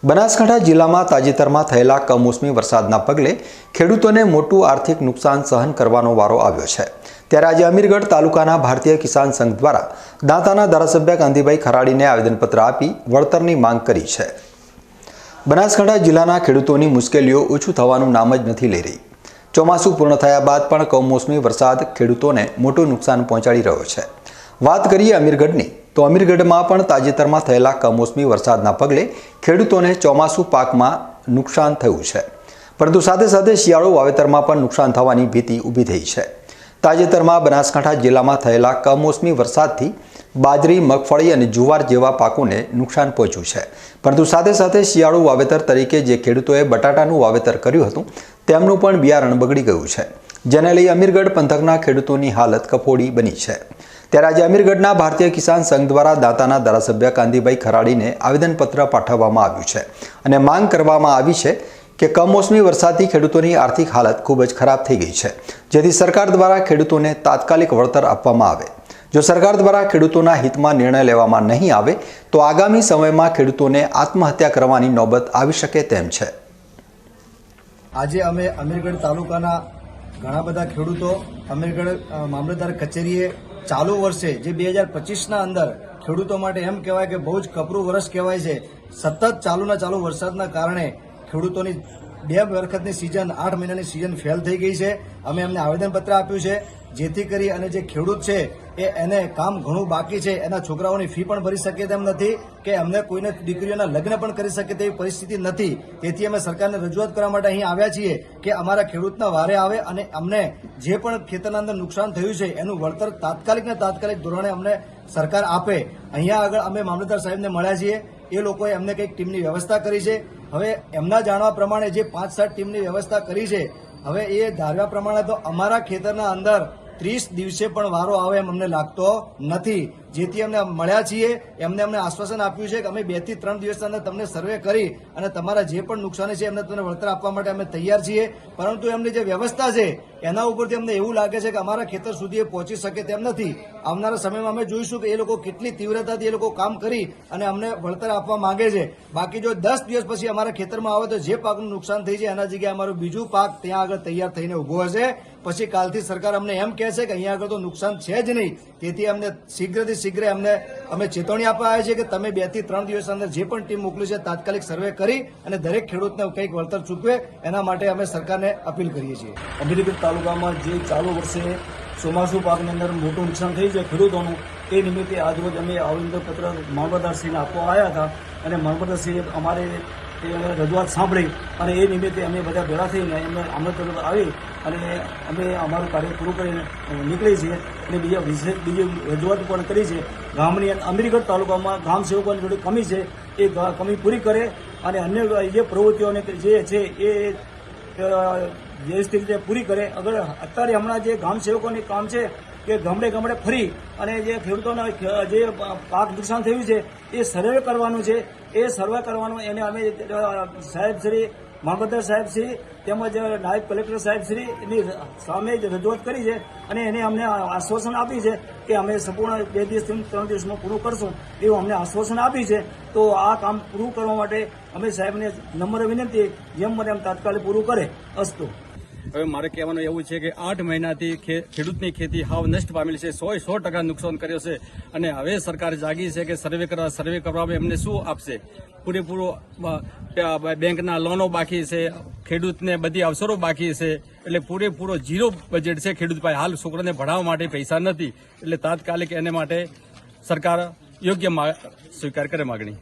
બનાસકાંઠા જિલ્લામાં તાજેતરમાં થયેલા કમોસમી વરસાદના પગલે ખેડૂતોને મોટું આર્થિક નુકસાન સહન કરવાનો વારો આવ્યો છે। ત્યારે આજે અમીરગઢ તાલુકાના ભારતીય કિસાન સંઘ દ્વારા દાંતાના ધારાસભ્ય કાંતિભાઈ ખરાડીને આવેદનપત્ર આપી વળતરની માંગ કરી છે। બનાસકાંઠા જિલ્લાના ખેડૂતોની મુશ્કેલીઓ ઓછું થવાનું નામ જ નથી લઈ રહી। ચોમાસું પૂર્ણ થયા બાદ પણ કમોસમી વરસાદ ખેડૂતોને મોટું નુકસાન પહોંચાડી રહ્યો છે। વાત કરીએ અમીરગઢની તો અમીરગઢમાં પણ તાજેતરમાં થયેલા કમોસમી વરસાદના પગલે ખેડૂતોને ચોમાસું પાકમાં નુકસાન થયું છે, પરંતુ સાથે સાથે શિયાળુ વાવેતરમાં પણ નુકસાન થવાની ભીતિ ઊભી થઈ છે। તાજેતરમાં બનાસકાંઠા જિલ્લામાં થયેલા કમોસમી વરસાદથી બાજરી, મગફળી અને જુવાર જેવા પાકોને નુકસાન પહોંચ્યું છે, પરંતુ સાથે સાથે શિયાળુ વાવેતર તરીકે જે ખેડૂતોએ બટાટાનું વાવેતર કર્યું હતું તેમનું પણ બિયારણ બગડી ગયું છે, જેને લઈ અમીરગઢ પંથકના ખેડૂતોની હાલત કફોડી બની છે। ત્યારે આજે અમીરગઢના ભારતીય કિસાન સંઘ દ્વારા દાંતાના ધારાસભ્ય કાંતિભાઈ ખરાડીને આવેદનપત્ર પાઠવવામાં આવ્યું છે અને માંગ કરવામાં આવી છે કે કમોસમી વરસાદથી ખેડૂતોની આર્થિક હાલત ખૂબ જ ખરાબ થઈ ગઈ છે, જેથી સરકાર દ્વારા ખેડૂતોને તાત્કાલિક વળતર આપવામાં આવે। જો સરકાર દ્વારા ખેડૂતોના હિતમાં નિર્ણય લેવામાં નહીં આવે તો આગામી સમયમાં ખેડૂતોને આત્મહત્યા કરવાની નોબત આવી શકે તેમ છે। આજે અમે અમીરગઢ તાલુકાના ઘણા બધા ખેડૂતો અમીરગઢ મામલતદાર કચેરીએ ચાલુ વર્ષે જે 2025ના અંદર ખેડૂતો માટે એમ કહેવાય કે બહુ જ કપરું વર્ષ કહેવાય છે। સતત ચાલુ વરસાદના કારણે ખેડૂતોની 2 વખતની સિઝન 8 મહિનાની સિઝન ફેલ થઈ ગઈ છે। અમે એમને આવેદનપત્ર આપ્યું છે જેથી કરી અને જે ખેડૂત છે એને કામ ઘણું બાકી છે, એના છોકરાઓની ફી પણ ભરી શકે તેમ નથી કે એમને કોઈને દીકરીઓના લગ્ન પણ કરી શકે તેવી પરિસ્થિતિ નથી। તેથી અમે સરકારને રજૂઆત કરવા માટે અહીં આવ્યા છીએ કે અમારા ખેડૂતના વારે આવે અને અમને જે પણ ખેતરના અંદર નુકસાન થયું છે એનું વળતર તાત્કાલિક ધોરણે અમને સરકાર આપે। અહીંયા આગળ અમે મામલતદાર સાહેબને મળ્યા છીએ, એ લોકોએ અમને કંઈક ટીમની વ્યવસ્થા કરી છે। હવે એમના જાણવા પ્રમાણે જે 5-7 ટીમની વ્યવસ્થા કરી છે, હવે એ ધાર્યા પ્રમાણે તો અમારા ખેતરના અંદર 30 દિવસે પણ વારો આવે એમ અમને લાગતો નથી। જેથી અમને મળ્યા છીએ એમને અમને આશ્વાસન આપ્યું છે કે અમે 2 થી 3 દિવસની અંદર તમને સર્વે કરી અને તમારા જે પણ નુકસાની છે એમને તમને વળતર આપવા માટે અમે તૈયાર છીએ, પરંતુ એમની જે વ્યવસ્થા છે એના ઉપરથી અમને એવું લાગે છે કે અમારા ખેતર સુધી એ પહોંચી શકે તેમ નથી। આવનારા સમયમાં અમે જોઈશું કે એ લોકો કેટલી તીવ્રતાથી એ લોકો કામ કરી અને અમને વળતર આપવા માંગે છે। બાકી જો 10 દિવસ પછી અમારા ખેતરમાં આવે તો જે પાકનું નુકસાન થઈ છે એના જગ્યાએ અમારું બીજું પાક ત્યાં આગળ તૈયાર થઈને ઉભો હશે। પછી કાલથી સરકાર અમને એમ કહેશે કે અહીંયા આગળ તો નુકસાન છે જ નહીં। તેથી અમને શીઘ્ર અમે ચેતવણી આપવા આવ્યા છીએ કે તમે 2 થી 3 દિવસ અંદર જે પણ ટીમ મોકલી છે તાત્કાલિક સર્વે કરી અને દરેક ખેડૂતને કંઈક વળતર ચૂકવે એના માટે અમે સરકારને અપીલ કરીએ છીએ। અમીરગઢ તાલુકામાં જે ચાલુ વર્ષે ચોમાસુ પાકની અંદર મોટું નુકસાન થઈ છે ખેડૂતોનું, એ નિમિત્તે આજરોજ અમે આવેદનપત્ર મામલતદારશ્રીને આપવા આવ્યા હતા અને મામલતદારશ્રીએ અમારે રજૂઆત સાંભળી અને એ નિમિત્તે અમે બધા ભેગા થઈને એમને આમંત્રણ આવી અને અમે અમારું કાર્ય પૂરું કરીને નીકળી છીએ અને બીજી રજૂઆત પણ કરી છે। ગામની અમીરગઢ તાલુકામાં ગામ સેવકોની થોડી કમી છે, એ કમી પૂરી કરે અને અન્ય જે પ્રવૃત્તિઓને જે છે એ વ્યવસ્થિત રીતે પૂરી કરે। અગર અત્યારે હમણાં જે ગામ સેવકોની કામ છે કે ગામડે ફરી અને જે ખેડૂતોને જે પાક નુકસાન થયું છે એ સર્વે કરવાનું છે, એ સર્વે કરવાનું એને અમે સાહેબશ્રી, મામલતદાર સાહેબશ્રી તેમજ નાયબ કલેક્ટર સાહેબશ્રીની સામે જ રજૂઆત કરી છે અને એને અમને આશ્વાસન આપી છે કે અમે સંપૂર્ણ 2 દિવસથી 3 દિવસમાં પૂરું કરશું એવું અમને આશ્વાસન આપી છે। તો આ કામ પૂરું કરવા માટે અમે સાહેબને નમ્ર વિનંતી જેમ બને એમ તાત્કાલિક પૂરું કરે। અસ્તુ। હવે મારે કહેવાનું એવું છે કે 8 મહિનાથી ખેડૂતની ખેતી હાવ નષ્ટ પામેલી છે, 100% નુકસાન કર્યો છે અને હવે સરકાર જાગી છે કે સર્વે કરવામાં એમને શું આપશે? પૂરેપૂરો બેંકના લોનો બાકી છે, ખેડૂતને બધી અવસરો બાકી છે, એટલે પૂરેપૂરો 0 બજેટ છે ખેડૂત પાસે। હાલ છોકરાને ભણાવવા માટે પૈસા નથી, એટલે તાત્કાલિક એને માટે સરકાર યોગ્ય સ્વીકાર કરે માગણી।